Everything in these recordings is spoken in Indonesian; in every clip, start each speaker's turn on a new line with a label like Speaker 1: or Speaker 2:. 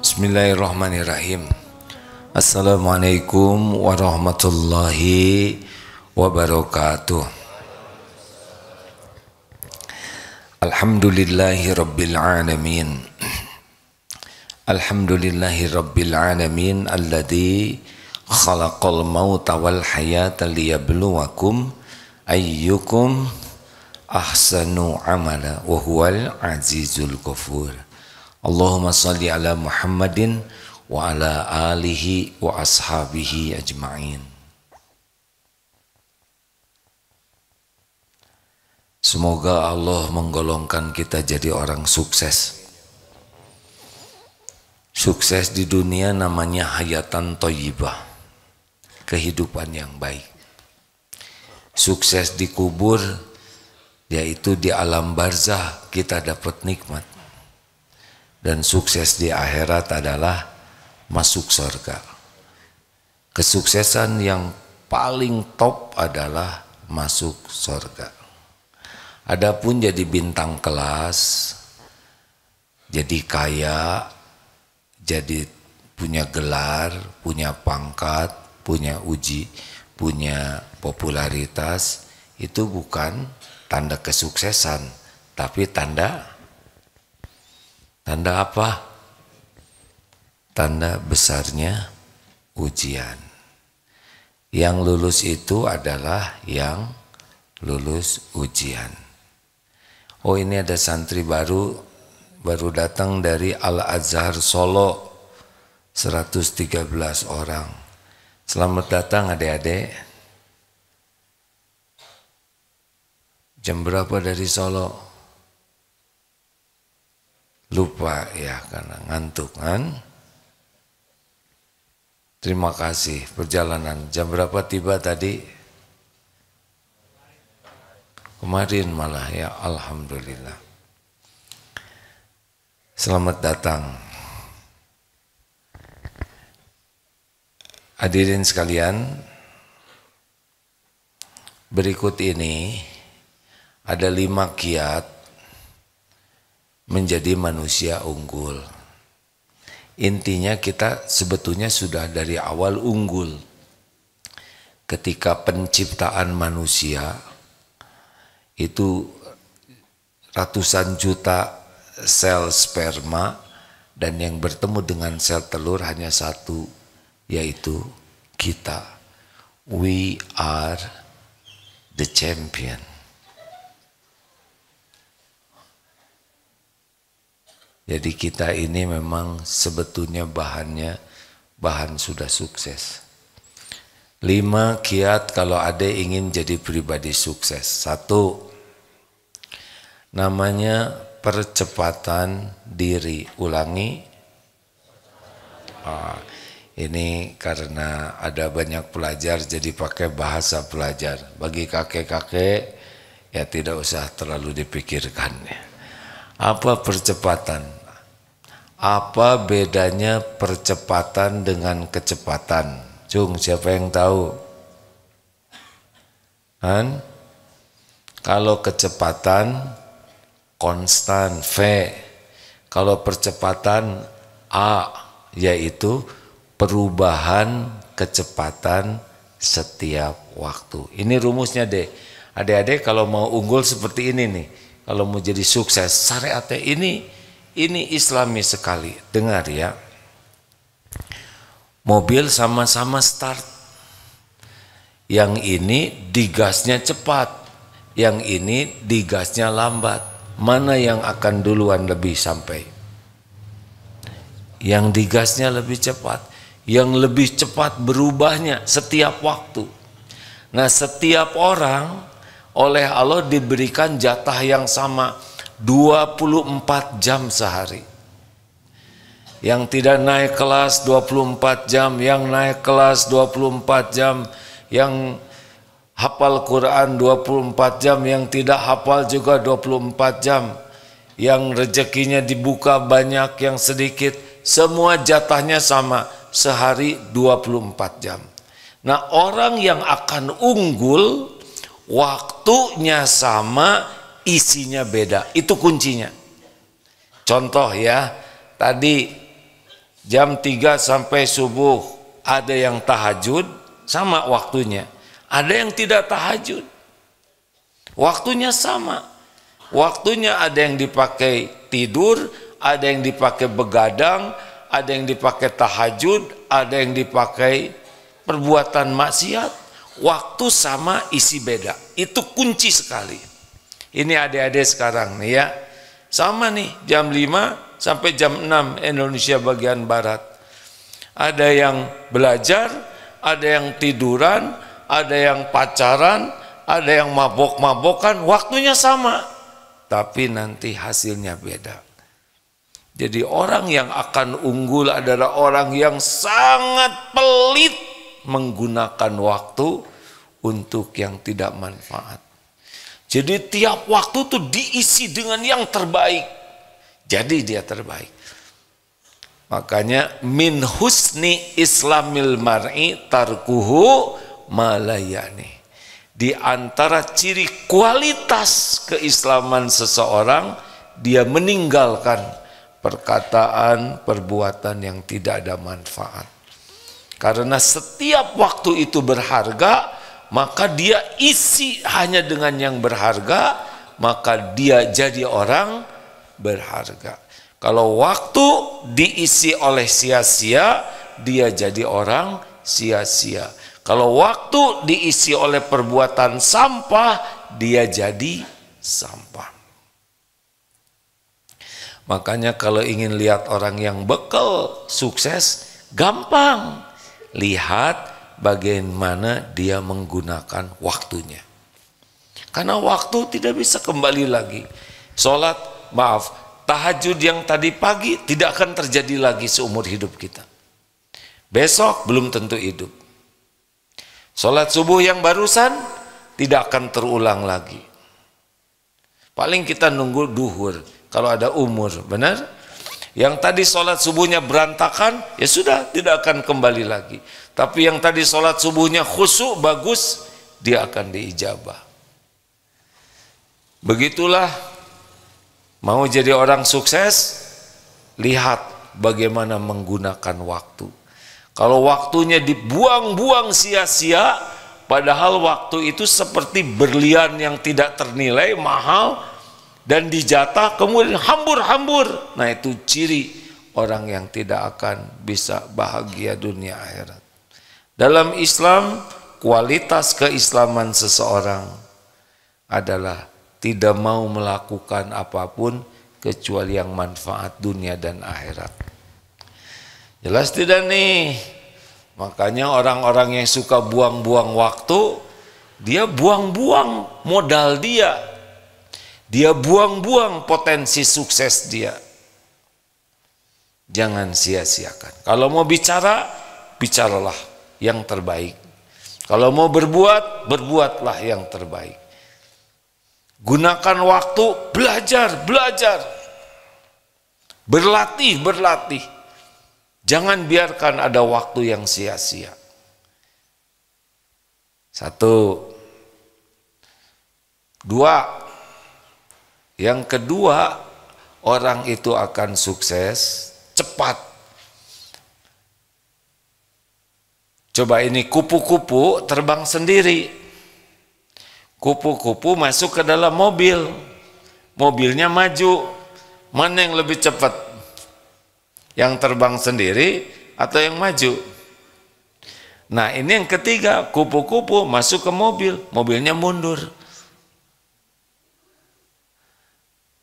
Speaker 1: Bismillahirrahmanirrahim. Assalamualaikum warahmatullahi wabarakatuh. Alhamdulillahi rabbil alamin. Alhamdulillahi rabbil alamin alladzi khalaqal mauta wal hayata liyabluwakum ayyukum ahsanu amala wa huwal azizul ghafur. Allahumma salli ala Muhammadin wa ala alihi wa ashabihi ajma'in. Semoga Allah menggolongkan kita jadi orang sukses. Sukses di dunia namanya hayatan thayyibah, kehidupan yang baik. Sukses di kubur, yaitu di alam barzah kita dapat nikmat. Dan sukses di akhirat adalah masuk surga. Kesuksesan yang paling top adalah masuk surga. Adapun jadi bintang kelas, jadi kaya, jadi punya gelar, punya pangkat, punya uji, punya popularitas, itu bukan tanda kesuksesan, tapi tanda apa? Tanda besarnya ujian. Yang lulus itu adalah yang lulus ujian. Oh, ini ada santri baru datang dari Al-Azhar Solo, 113 orang. Selamat datang adik-adik. Jam berapa dari Solo? Lupa ya, karena ngantuk kan. Terima kasih perjalanan. Jam berapa tiba tadi? Kemarin malah ya, alhamdulillah. Selamat datang. Hadirin sekalian, berikut ini ada 5 kiat menjadi manusia unggul. Intinya kita sebetulnya sudah dari awal unggul. Ketika penciptaan manusia itu ratusan juta sel sperma, dan yang bertemu dengan sel telur hanya satu, yaitu kita. We are the champion. Jadi kita ini memang sebetulnya bahan sudah sukses. 5 kiat kalau ada ingin jadi pribadi sukses. 1, namanya percepatan diri. Ulangi. Ini karena ada banyak pelajar jadi pakai bahasa pelajar. Bagi kakek-kakek ya tidak usah terlalu dipikirkan ya. Apa percepatan? Apa bedanya percepatan dengan kecepatan? Cung, siapa yang tahu? Kan? Kalau kecepatan konstan V. Kalau percepatan A, yaitu perubahan kecepatan setiap waktu. Ini rumusnya deh. Adik-adik kalau mau unggul seperti ini nih. Kalau mau jadi sukses, syariatnya ini islami sekali. Dengar ya. Mobil sama-sama start. Yang ini digasnya cepat, yang ini digasnya lambat. Mana yang akan duluan lebih sampai? Yang digasnya lebih cepat. Yang lebih cepat berubahnya setiap waktu. Nah, setiap orang oleh Allah diberikan jatah yang sama 24 jam sehari. Yang tidak naik kelas 24 jam, yang naik kelas 24 jam, yang hafal Quran 24 jam, yang tidak hafal juga 24 jam, yang rezekinya dibuka banyak, yang sedikit, semua jatahnya sama, sehari 24 jam. Nah, orang yang akan unggul waktunya sama, isinya beda. Itu kuncinya. Contoh ya, tadi jam 3 sampai subuh, ada yang tahajud, sama waktunya. Ada yang tidak tahajud, waktunya sama. Waktunya ada yang dipakai tidur, ada yang dipakai begadang, ada yang dipakai tahajud, ada yang dipakai perbuatan maksiat. Waktu sama, isi beda. Itu kunci sekali. Ini adik-adik sekarang nih ya. Sama nih, jam 5 sampai jam 6 Indonesia bagian Barat. Ada yang belajar, ada yang tiduran, ada yang pacaran, ada yang mabok-mabokan, waktunya sama. Tapi nanti hasilnya beda. Jadi orang yang akan unggul adalah orang yang sangat pelit menggunakan waktu untuk yang tidak manfaat. Jadi tiap waktu itu diisi dengan yang terbaik. Jadi dia terbaik. Makanya min husni islamil mar'i tarkuhu malayani. Di antara ciri kualitas keislaman seseorang, dia meninggalkan perkataan, perbuatan yang tidak ada manfaat. Karena setiap waktu itu berharga, maka dia isi hanya dengan yang berharga, maka dia jadi orang berharga. Kalau waktu diisi oleh sia-sia, dia jadi orang sia-sia. Kalau waktu diisi oleh perbuatan sampah, dia jadi sampah. Makanya kalau ingin lihat orang yang bekal sukses, gampang. Lihat bagaimana dia menggunakan waktunya. Karena waktu tidak bisa kembali lagi. Tahajud yang tadi pagi tidak akan terjadi lagi seumur hidup kita. Besok belum tentu hidup. Sholat subuh yang barusan tidak akan terulang lagi. Paling kita nunggu duhur kalau ada umur, benar? Yang tadi sholat subuhnya berantakan, ya sudah, tidak akan kembali lagi. Tapi yang tadi sholat subuhnya khusyuk, bagus, dia akan diijabah. Begitulah, mau jadi orang sukses, lihat bagaimana menggunakan waktu. Kalau waktunya dibuang-buang sia-sia, padahal waktu itu seperti berlian yang tidak ternilai, mahal, dan dijatah kemudian hambur-hambur. Nah, itu ciri orang yang tidak akan bisa bahagia dunia akhirat. Dalam Islam, kualitas keislaman seseorang adalah tidak mau melakukan apapun kecuali yang manfaat dunia dan akhirat. Jelas tidak nih? Makanya orang-orang yang suka buang-buang waktu, dia buang-buang modal dia. Dia buang-buang potensi sukses dia. Jangan sia-siakan. Kalau mau bicara, bicaralah yang terbaik. Kalau mau berbuat, berbuatlah yang terbaik. Gunakan waktu, belajar. Berlatih. Jangan biarkan ada waktu yang sia-sia. 1. 2. Yang kedua, orang itu akan sukses cepat. Coba ini kupu-kupu terbang sendiri. Kupu-kupu masuk ke dalam mobil. Mobilnya maju. Mana yang lebih cepat? Yang terbang sendiri atau yang maju? Nah, ini yang ketiga, kupu-kupu masuk ke mobil, mobilnya mundur.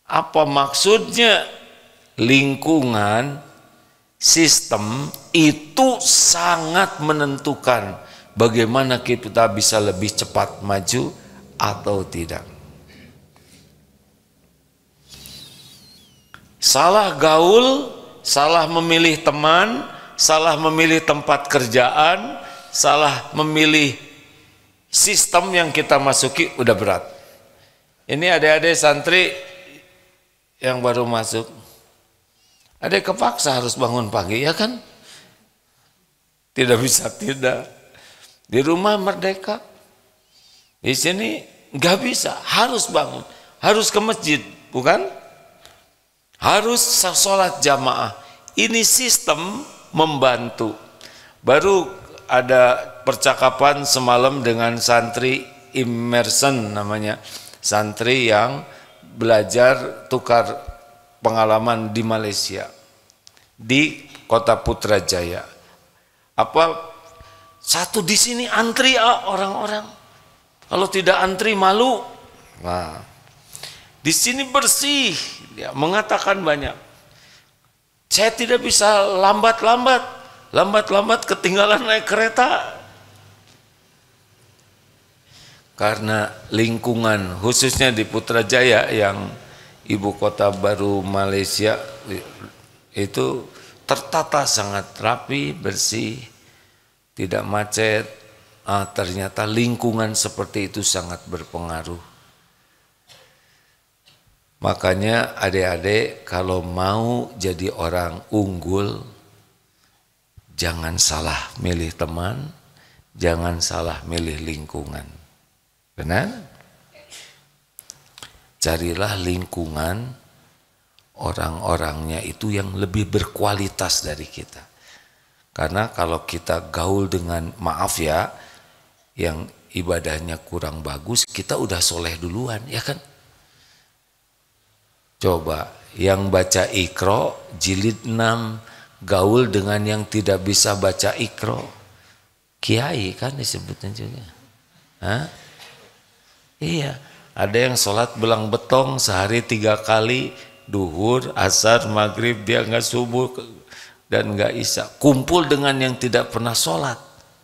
Speaker 1: Apa maksudnya? Lingkungan, sistem itu sangat menentukan bagaimana kita bisa lebih cepat maju atau tidak. Salah gaul, salah memilih teman, salah memilih tempat kerjaan, salah memilih sistem yang kita masuki, udah berat. Ini adik-adik santri yang baru masuk, adik kepaksa harus bangun pagi, ya kan? Tidak bisa tidak. Di rumah merdeka, di sini nggak bisa, harus bangun, harus ke masjid, bukan? Harus sholat jamaah. Ini sistem membantu. Baru ada percakapan semalam dengan santri immersion namanya, santri yang belajar tukar pengalaman di Malaysia, di Kota Putrajaya. Satu di sini antri orang-orang, kalau tidak antri malu. Nah, di sini bersih, dia mengatakan banyak. Saya tidak bisa lambat-lambat ketinggalan naik kereta. Karena lingkungan khususnya di Putrajaya yang ibu kota baru Malaysia itu tertata sangat rapi, bersih, tidak macet. Ternyata lingkungan seperti itu sangat berpengaruh. Makanya adik-adik kalau mau jadi orang unggul, jangan salah milih teman, jangan salah milih lingkungan. Benar? Carilah lingkungan orang-orangnya itu yang lebih berkualitas dari kita. Karena kalau kita gaul dengan, maaf ya, yang ibadahnya kurang bagus, kita udah soleh duluan, ya kan? Coba yang baca Iqra jilid 6 gaul dengan yang tidak bisa baca Iqra, kiai kan disebutnya juga. Hah? Iya, ada yang sholat belang betong sehari 3 kali, duhur, asar, maghrib, dia nggak subuh dan nggak isya. Kumpul dengan yang tidak pernah sholat,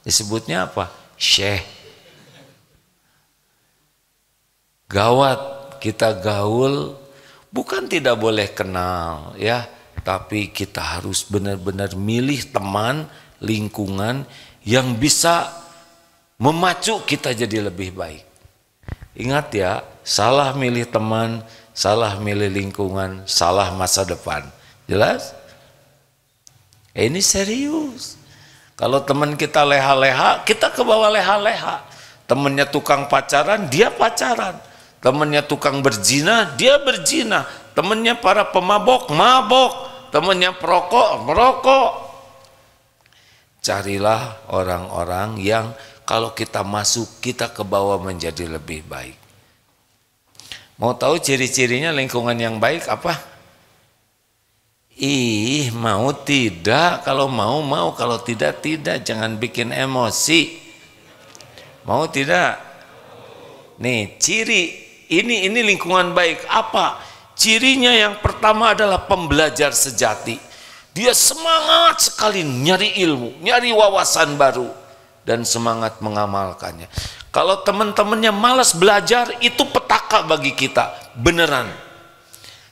Speaker 1: disebutnya apa? Syekh. Gawat, kita gaul. Bukan tidak boleh kenal ya, tapi kita harus benar-benar milih teman, lingkungan yang bisa memacu kita jadi lebih baik. Ingat ya, salah milih teman, salah milih lingkungan, salah masa depan. Jelas? Ini serius. Kalau teman kita leha-leha, kita ke bawah leha-leha. Temannya tukang pacaran, dia pacaran. Temannya tukang berzina, dia berzina. Temannya para pemabok, mabok. Temannya perokok, merokok. Carilah orang-orang yang kalau kita masuk, kita ke bawah menjadi lebih baik. Mau tahu ciri-cirinya lingkungan yang baik apa? Mau tidak? Kalau mau, kalau tidak, tidak. Jangan bikin emosi. Mau tidak? Nih, ciri. Ini lingkungan baik. Apa? Cirinya yang pertama adalah pembelajar sejati. Dia semangat sekali nyari ilmu, nyari wawasan baru, dan semangat mengamalkannya. Kalau teman-temannya malas belajar, itu petaka bagi kita. Beneran.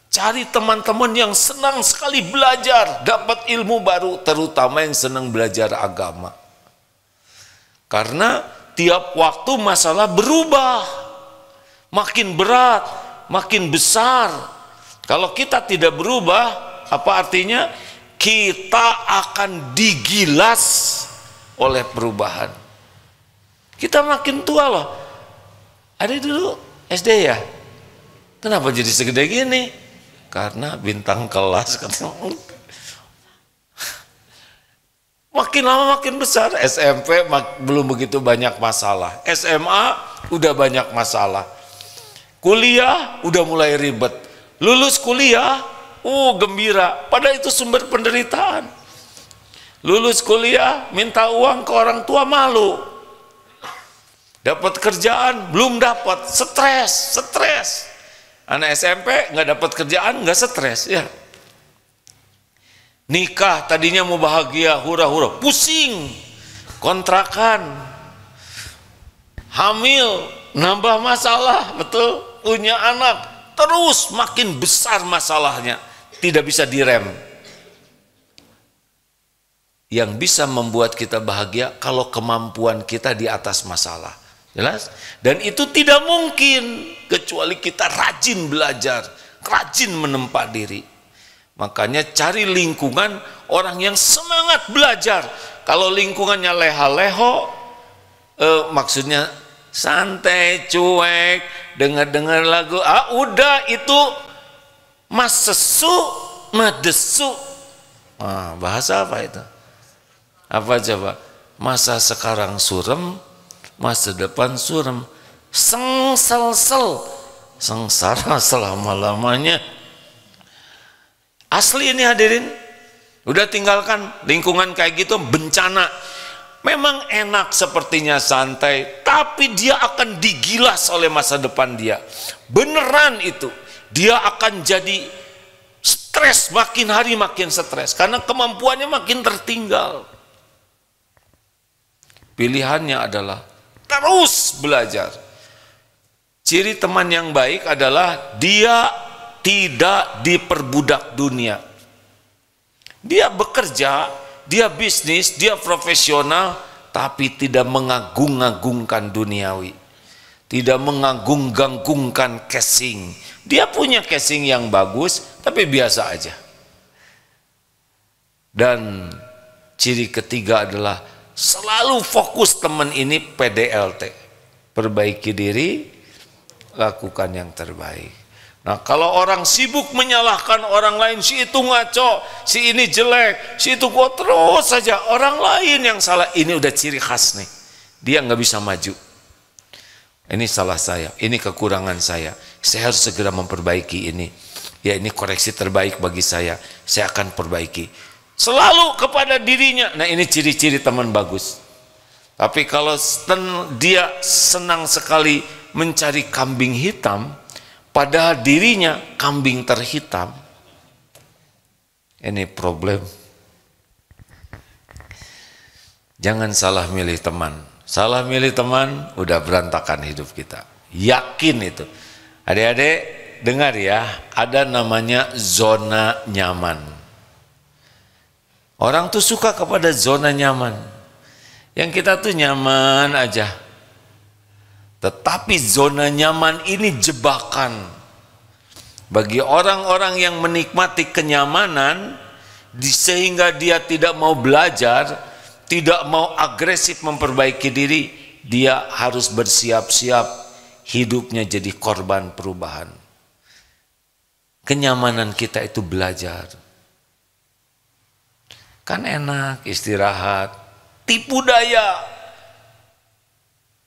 Speaker 1: Cari teman-teman yang senang sekali belajar, dapat ilmu baru, terutama yang senang belajar agama. Karena tiap waktu masalah berubah. Makin berat, makin besar. Kalau kita tidak berubah, apa artinya? Kita akan digilas oleh perubahan. Kita makin tua loh. Ada dulu SD ya? Kenapa jadi segede gini? Karena bintang kelas. Makin lama makin besar. SMP belum begitu banyak masalah. SMA udah banyak masalah. Kuliah udah mulai ribet. Lulus kuliah, gembira. Padahal itu sumber penderitaan. Lulus kuliah, minta uang ke orang tua, malu. Dapat kerjaan, belum dapat, stres. Anak SMP nggak dapat kerjaan, nggak stres ya. Nikah tadinya mau bahagia, hura-hura, pusing. Kontrakan, hamil, nambah masalah, betul. Punya anak, terus makin besar masalahnya, tidak bisa direm. Yang bisa membuat kita bahagia kalau kemampuan kita di atas masalah. Jelas? Dan itu tidak mungkin kecuali kita rajin belajar, rajin menempa diri. Makanya cari lingkungan orang yang semangat belajar. Kalau lingkungannya leha-leho, maksudnya santai, cuek, dengar lagu, udah itu mas sesu, madesu. Bahasa apa itu? Apa coba? Masa sekarang surem, masa depan surem. Sengsel-sel, sengsara selama-lamanya. Asli ini hadirin. Udah tinggalkan lingkungan kayak gitu, bencana. Memang enak sepertinya santai, tapi dia akan digilas oleh masa depan dia. Beneran itu. Dia akan jadi stres, makin hari makin stres. Karena kemampuannya makin tertinggal. Pilihannya adalah terus belajar. Ciri teman yang baik adalah dia tidak diperbudak dunia. Dia bekerja, dia bisnis, dia profesional, tapi tidak mengagung-agungkan duniawi. Tidak mengagung-agungkan casing. Dia punya casing yang bagus, tapi biasa aja. Dan ciri ketiga adalah selalu fokus teman ini PDLT. Perbaiki diri, lakukan yang terbaik. Nah, kalau orang sibuk menyalahkan orang lain, si itu ngaco, si ini jelek, si itu kok terus saja orang lain yang salah, ini udah ciri khas nih. Dia nggak bisa maju. Ini salah saya, ini kekurangan saya harus segera memperbaiki ini. Ya, ini koreksi terbaik bagi saya akan perbaiki. Selalu kepada dirinya. Nah, ini ciri-ciri teman bagus. Tapi kalau dia senang sekali mencari kambing hitam, padahal dirinya kambing terhitam, ini problem. Jangan salah milih teman. Salah milih teman, udah berantakan hidup kita. Yakin itu. Adik-adik, dengar ya, ada namanya zona nyaman. Orang tuh suka kepada zona nyaman. Yang kita tuh nyaman aja. Tetapi zona nyaman ini jebakan bagi orang-orang yang menikmati kenyamanan, sehingga dia tidak mau belajar, tidak mau agresif memperbaiki diri. Dia harus bersiap-siap hidupnya jadi korban perubahan. Kenyamanan kita itu belajar. Kan enak istirahat, tipu daya.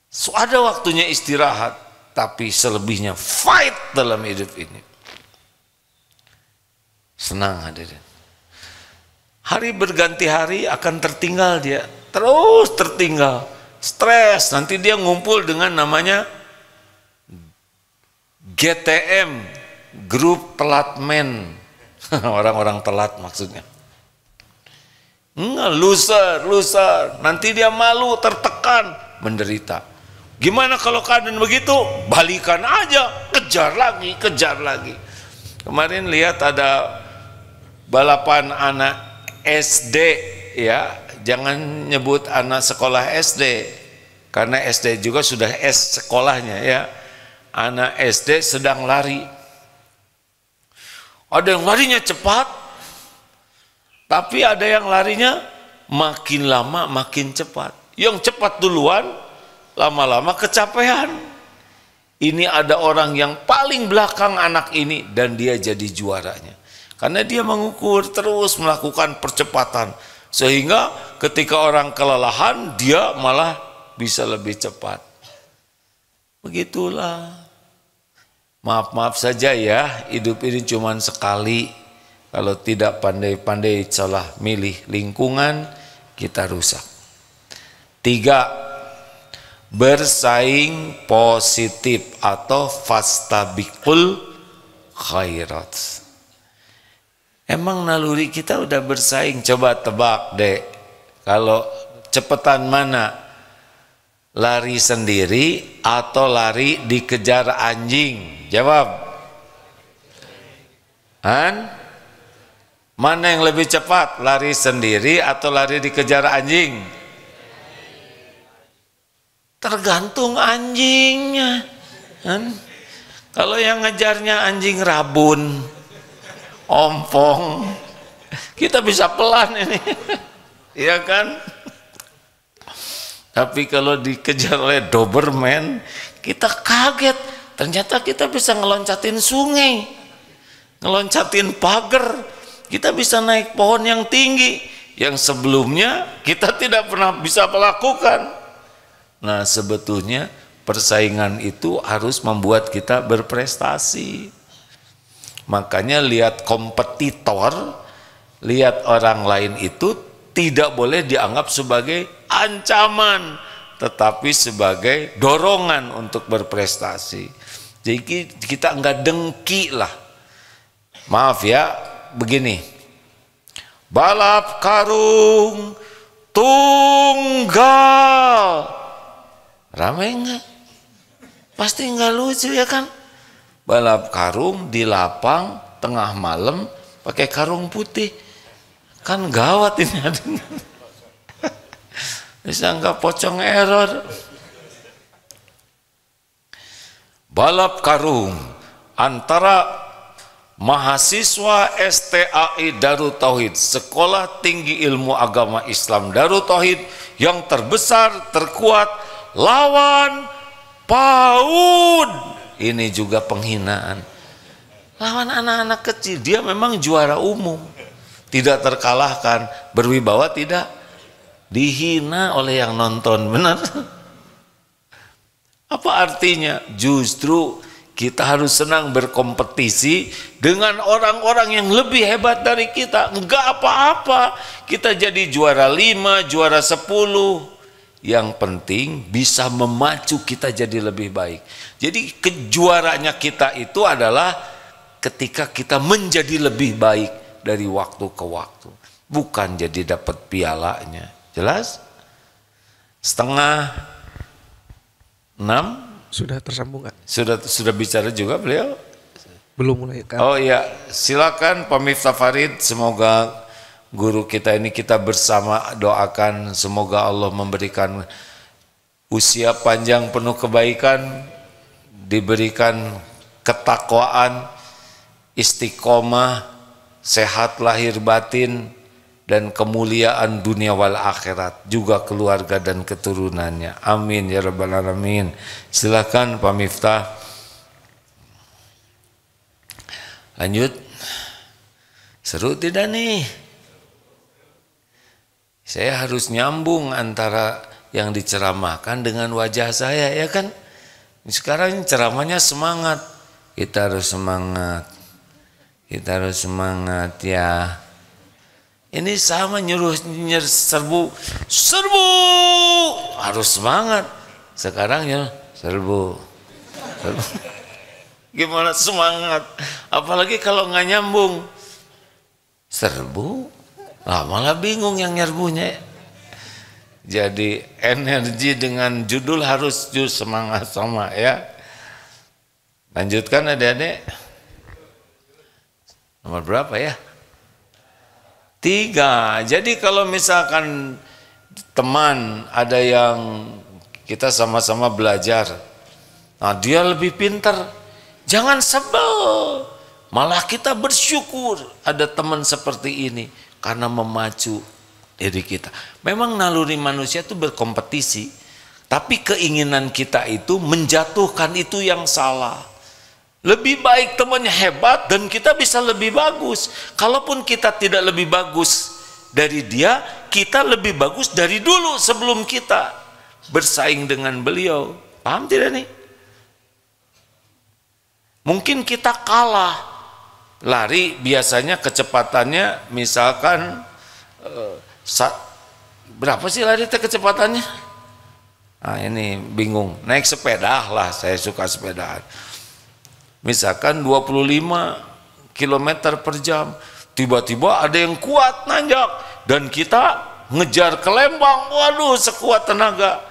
Speaker 1: So, ada waktunya istirahat, tapi selebihnya fight dalam hidup ini. Senang hadirin. Hari berganti hari akan tertinggal dia, terus tertinggal, stres. Nanti dia ngumpul dengan namanya GTM, grup telat men. Orang-orang telat maksudnya. Loser. Nanti dia malu, tertekan, menderita. Gimana kalau keadaan begitu? Balikan aja, kejar lagi. Kemarin lihat ada balapan anak SD, ya. Jangan nyebut anak sekolah SD, karena SD juga sudah S sekolahnya, ya. Anak SD sedang lari. Ada yang larinya cepat, tapi ada yang larinya makin lama makin cepat. Yang cepat duluan lama-lama kecapean. Ini ada orang yang paling belakang anak ini dan dia jadi juaranya. Karena dia mengukur terus melakukan percepatan. Sehingga ketika orang kelelahan dia malah bisa lebih cepat. Begitulah. Maaf-maaf saja ya, hidup ini cuma sekali. Kalau tidak pandai-pandai salah milih lingkungan, kita rusak. 3. Bersaing positif atau fastabiqul khairat. Emang naluri kita udah bersaing. Coba tebak deh, kalau cepetan mana, lari sendiri atau lari dikejar anjing? Jawab. Mana yang lebih cepat, lari sendiri atau lari dikejar anjing? Tergantung anjingnya. Kalau yang ngejarnya anjing rabun, ompong, kita bisa pelan ini. Iya kan? Tapi kalau dikejar oleh Doberman, kita kaget. Ternyata kita bisa ngeloncatin sungai, ngeloncatin pagar, kita bisa naik pohon yang tinggi, yang sebelumnya kita tidak pernah bisa melakukan. Nah, sebetulnya persaingan itu harus membuat kita berprestasi. Makanya lihat kompetitor, lihat orang lain itu tidak boleh dianggap sebagai ancaman, tetapi sebagai dorongan untuk berprestasi. Jadi kita enggak dengki lah. Maaf ya, begini. Balap karung tunggal. Ramai enggak? Pasti enggak lucu ya kan? Balap karung di lapang tengah malam pakai karung putih. Kan gawat ini. Bisa enggak pocong error. Balap karung antara mahasiswa STAI Darut Tauhid, Sekolah Tinggi Ilmu Agama Islam Darut Tauhid, yang terbesar, terkuat, lawan PAUD. Ini juga penghinaan. Lawan anak-anak kecil, dia memang juara umum, tidak terkalahkan, berwibawa tidak, dihina oleh yang nonton. Benar? Apa artinya? Justru kita harus senang berkompetisi dengan orang-orang yang lebih hebat dari kita. Enggak apa-apa, kita jadi juara 5, juara 10. Yang penting bisa memacu kita jadi lebih baik. Jadi kejuaranya kita itu adalah ketika kita menjadi lebih baik dari waktu ke waktu. Bukan jadi dapat pialanya. Jelas? 5:30.
Speaker 2: Sudah tersambung nggak?
Speaker 1: Sudah bicara juga beliau?
Speaker 2: Belum mulai kan?
Speaker 1: Oh iya, silakan Pak Miftah Farid. Semoga guru kita ini, kita bersama doakan semoga Allah memberikan usia panjang penuh kebaikan, diberikan ketakwaan, istiqomah, sehat lahir batin, dan kemuliaan dunia wal akhirat, juga keluarga dan keturunannya. Amin ya rabbal alamin. Silakan Pak Miftah. Lanjut. Seru tidak nih? Saya harus nyambung antara yang diceramahkan dengan wajah saya, ya kan? Sekarang ceramahnya semangat. Kita harus semangat. Kita harus semangat ya. Ini sama nyuruh serbu harus semangat. Sekarang ya serbu. Gimana semangat? Apalagi kalau nggak nyambung. Serbu, malah bingung yang nyerbunya. Jadi energi dengan judul harus semangat sama ya. Lanjutkan adik-adik. Nomor berapa ya? 3. Jadi kalau misalkan teman ada yang kita sama-sama belajar, nah dia lebih pintar, jangan sebel, malah kita bersyukur ada teman seperti ini karena memacu diri kita. Memang naluri manusia itu berkompetisi, tapi keinginan kita itu menjatuhkan itu yang salah. Lebih baik temannya hebat dan kita bisa lebih bagus. Kalaupun kita tidak lebih bagus dari dia, kita lebih bagus dari dulu sebelum kita bersaing dengan beliau. Paham tidak nih? Mungkin kita kalah. Lari biasanya kecepatannya misalkan berapa sih lari kecepatannya? Nah ini bingung. Naik sepeda lah, saya suka sepedaan. Misalkan 25 km per jam, tiba-tiba ada yang kuat nanjak dan kita ngejar ke Lembang, waduh sekuat tenaga,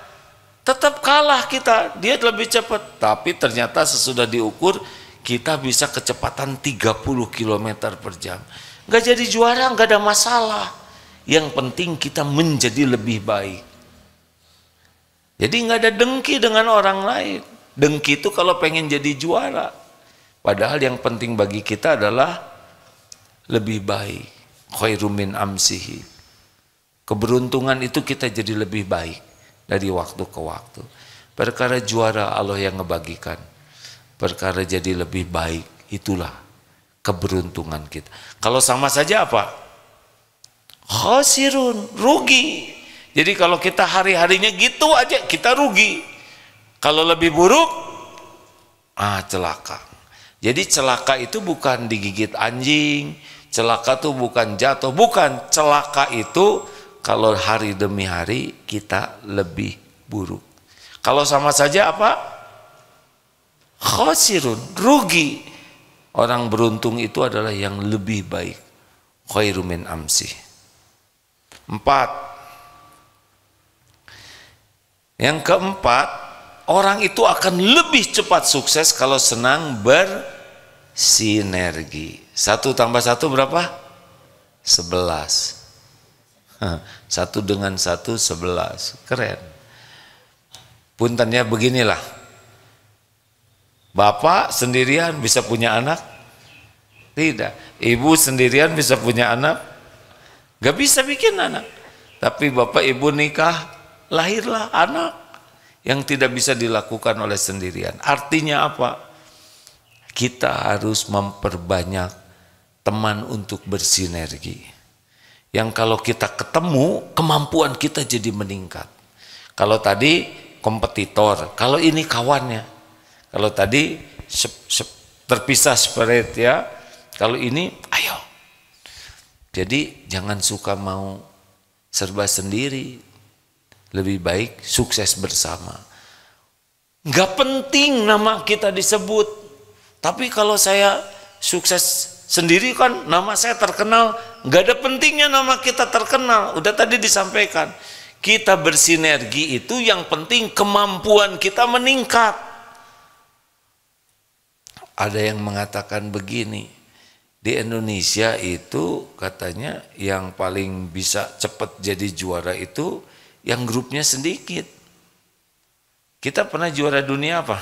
Speaker 1: tetap kalah kita, dia lebih cepat. Tapi ternyata sesudah diukur kita bisa kecepatan 30 km per jam, nggak jadi juara, nggak ada masalah. Yang penting kita menjadi lebih baik. Jadi nggak ada dengki dengan orang lain. Dengki itu kalau pengen jadi juara. Padahal yang penting bagi kita adalah lebih baik. Khairum min amsihi. Keberuntungan itu kita jadi lebih baik dari waktu ke waktu. Perkara juara Allah yang ngebagikan. Perkara jadi lebih baik, itulah keberuntungan kita. Kalau sama saja apa? khasirun, rugi. Jadi kalau kita hari-harinya gitu aja kita rugi. Kalau lebih buruk, celaka. Jadi celaka itu bukan digigit anjing, celaka itu bukan jatuh, bukan. Celaka itu kalau hari demi hari kita lebih buruk. Kalau sama saja apa? Khasirun, rugi. Orang beruntung itu adalah yang lebih baik. Khairu min amsi. 4. Yang keempat, orang itu akan lebih cepat sukses kalau senang bersinergi. 1 tambah 1 berapa? 11. 1 dengan 1 11. Keren. Puntennya beginilah. Bapak sendirian bisa punya anak? Tidak. Ibu sendirian bisa punya anak? Gak bisa bikin anak. Tapi bapak ibu nikah, lahirlah anak yang tidak bisa dilakukan oleh sendirian. Artinya apa? Kita harus memperbanyak teman untuk bersinergi. Yang kalau kita ketemu, kemampuan kita jadi meningkat. Kalau tadi kompetitor, kalau ini kawannya. Kalau tadi terpisah separate ya. Kalau ini ayo. Jadi jangan suka mau serba sendiri. Lebih baik sukses bersama. Nggak penting nama kita disebut. Tapi kalau saya sukses sendiri kan nama saya terkenal. Nggak ada pentingnya nama kita terkenal. Udah tadi disampaikan. Kita bersinergi itu yang penting kemampuan kita meningkat. Ada yang mengatakan begini. Di Indonesia itu katanya yang paling bisa cepat jadi juara itu yang grupnya sedikit. Kita pernah juara dunia apa?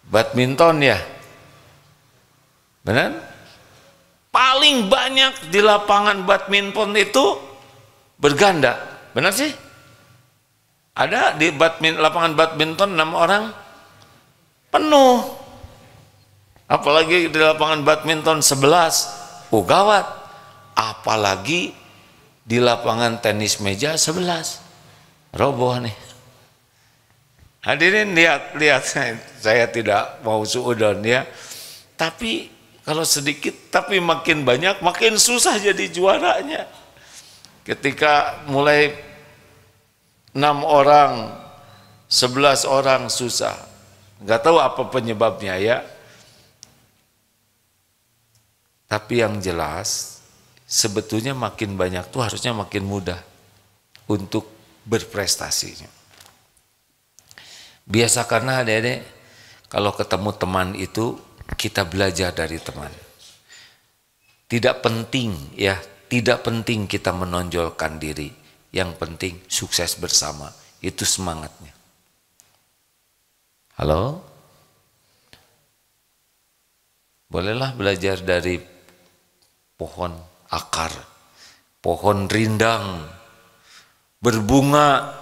Speaker 1: Badminton ya? Benar? Paling banyak di lapangan badminton itu berganda. Benar sih? Ada di lapangan badminton 6 orang penuh. Apalagi di lapangan badminton 11. Oh gawat. Apalagi di lapangan tenis meja 11. Roboh nih. Hadirin lihat saya tidak mau suudon ya. Tapi kalau sedikit tapi makin banyak makin susah jadi juaranya. Ketika mulai 6 orang, 11 orang susah. Nggak tahu apa penyebabnya ya. Tapi yang jelas sebetulnya makin banyak tuh harusnya makin mudah untuk berprestasinya. Biasakanlah adik-adik kalau ketemu teman itu kita belajar dari teman. Tidak penting ya, tidak penting kita menonjolkan diri. Yang penting sukses bersama. Itu semangatnya. Halo? Bolehlah belajar dari pohon akar, pohon rindang, berbunga,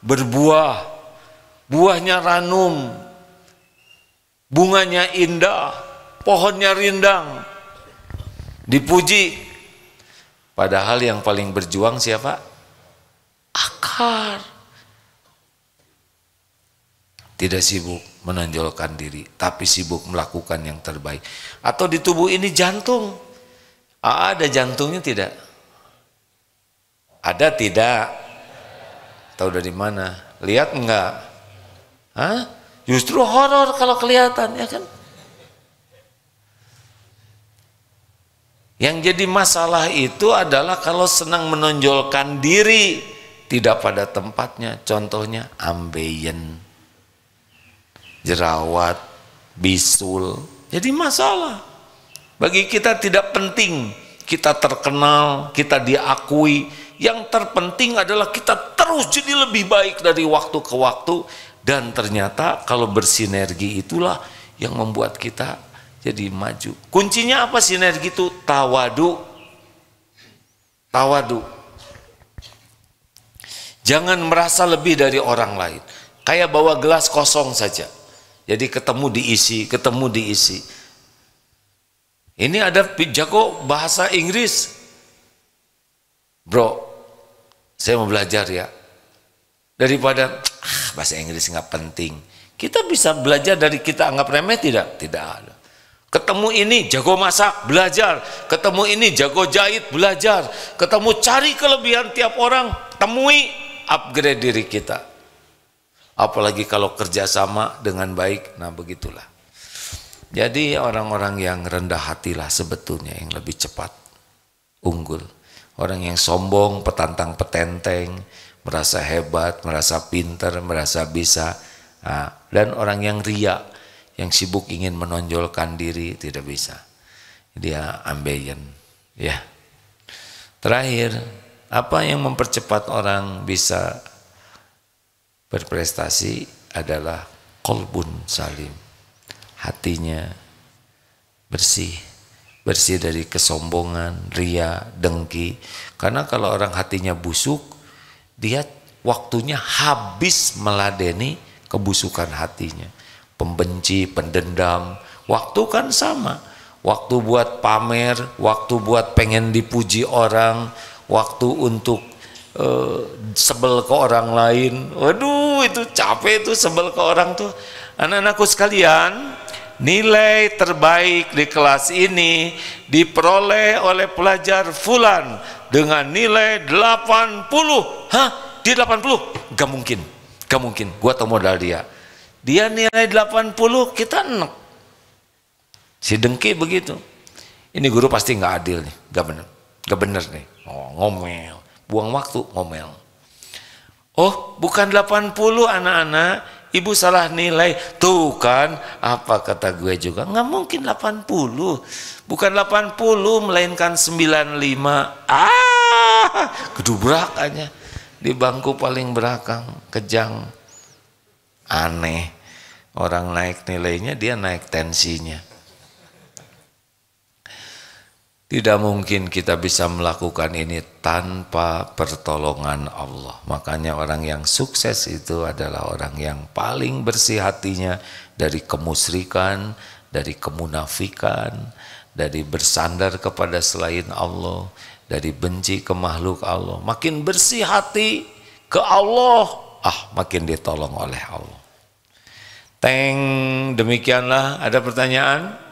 Speaker 1: berbuah, buahnya ranum, bunganya indah, pohonnya rindang, dipuji. Padahal yang paling berjuang siapa? Akar. Tidak sibuk menonjolkan diri, tapi sibuk melakukan yang terbaik. Atau di tubuh ini jantung. Ada jantungnya tidak? Ada tidak? Tahu dari mana? Lihat enggak? Hah? Justru horor kalau kelihatan, ya kan? Yang jadi masalah itu adalah kalau senang menonjolkan diri tidak pada tempatnya. Contohnya ambeien, jerawat, bisul. Jadi masalah. Bagi kita tidak penting kita terkenal, kita diakui. Yang terpenting adalah kita terus jadi lebih baik dari waktu ke waktu. Dan ternyata kalau bersinergi itulah yang membuat kita jadi maju. Kuncinya apa sinergi itu? Tawadu. Tawadu. Jangan merasa lebih dari orang lain. Kayak bawa gelas kosong saja. Jadi ketemu diisi, ketemu diisi. Ini ada jago bahasa Inggris. bro, saya mau belajar ya. Daripada bahasa Inggris nggak penting. Kita bisa belajar dari kita anggap remeh tidak? Tidak ada. Ketemu ini jago masak, belajar. Ketemu ini jago jahit, belajar. Ketemu cari kelebihan tiap orang, temui, upgrade diri kita. Apalagi kalau kerjasama dengan baik, nah begitulah. Jadi orang-orang yang rendah hatilah sebetulnya yang lebih cepat unggul. Orang yang sombong, petantang petenteng, merasa hebat, merasa pintar, merasa bisa. Nah, dan orang yang ria, yang sibuk ingin menonjolkan diri, tidak bisa. Dia ambeien. Ya. Terakhir, apa yang mempercepat orang bisa berprestasi adalah qalbun salim. Hatinya bersih. Bersih dari kesombongan, ria, dengki. Karena kalau orang hatinya busuk, dia waktunya habis meladeni kebusukan hatinya. Pembenci, pendendam, waktu kan sama. Waktu buat pamer, waktu buat pengen dipuji orang, waktu untuk sebel ke orang lain. Waduh, itu capek tuh sebel ke orang tuh. Anak-anakku sekalian, nilai terbaik di kelas ini diperoleh oleh pelajar fulan dengan nilai 80. Hah? Dia 80? Gak mungkin. Gak mungkin. Gua tahu modal dia. Dia nilai 80, kita enek. Si dengki begitu. Ini guru pasti nggak adil nih. Gak bener. Gak bener nih. Oh, ngomel. Buang waktu ngomel. Oh, bukan 80 anak-anak, ibu salah nilai. Tuh kan, apa kata gue juga, nggak mungkin 80. Bukan 80 melainkan 95. Gedubrak aja di bangku paling belakang, kejang. Aneh. Orang naik nilainya, dia naik tensinya. Tidak mungkin kita bisa melakukan ini tanpa pertolongan Allah. Makanya orang yang sukses itu adalah orang yang paling bersih hatinya dari kemusyrikan, dari kemunafikan, dari bersandar kepada selain Allah, dari benci ke makhluk Allah. Makin bersih hati ke Allah, makin ditolong oleh Allah. Demikianlah. Ada pertanyaan?